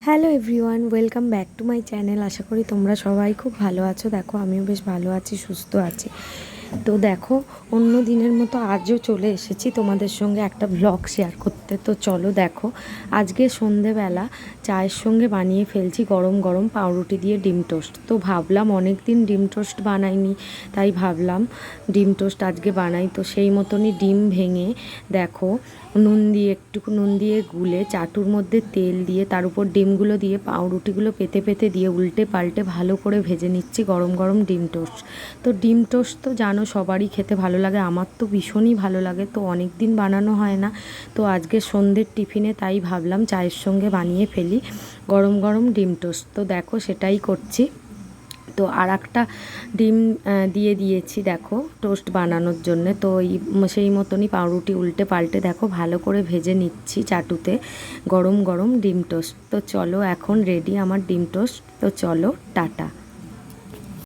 Hello everyone, welcome back to my channel. আশা করি তোমরা সবাই খুব ভালো আছো। দেখো আমিও বেশ ভালো আছি, সুস্থ আছি। তো দেখো, অন্য দিনের মতো আজও চলে এসেছি তোমাদের সঙ্গে একটা ব্লগ শেয়ার করতে। তো চলো দেখো, আজকে সন্ধেবেলা চায়ের সঙ্গে বানিয়ে ফেলছি গরম গরম পাউরুটি দিয়ে ডিম টোস্ট। তো ভাবলাম অনেক দিন ডিম টোস্ট বানাইনি, তাই ভাবলাম ডিম টোস্ট আজকে বানাই। তো সেই মতনই ডিম ভেঙে দেখো একটু নুন দিয়ে গুলে চাটুর মধ্যে তেল দিয়ে তার উপর ডিমগুলো দিয়ে পাউরুটিগুলো পেতে পেতে দিয়ে উল্টে পাল্টে ভালো করে ভেজে নিচ্ছি গরম গরম ডিম টোস্ট। তো ডিম টোস্ট তো জানো সবারই খেতে ভালো লাগে, আমার তো ভীষণই ভালো লাগে। তো অনেক দিন বানানো হয় না, তো আজকে সন্ধ্যের টিফিনে তাই ভাবলাম চায়ের সঙ্গে বানিয়ে ফেলি গরম গরম ডিম টোস্ট। তো দেখো সেটাই করছি। তো আর একটা ডিম দিয়ে দিয়েছি দেখো টোস্ট বানানোর জন্যে। তো সেই মতনই পাউরুটি উল্টে পাল্টে দেখো ভালো করে ভেজে নিচ্ছি চাটুতে গরম গরম ডিম টোস্ট। তো চলো এখন রেডি আমার ডিম টোস্ট। তো চলো টাটা।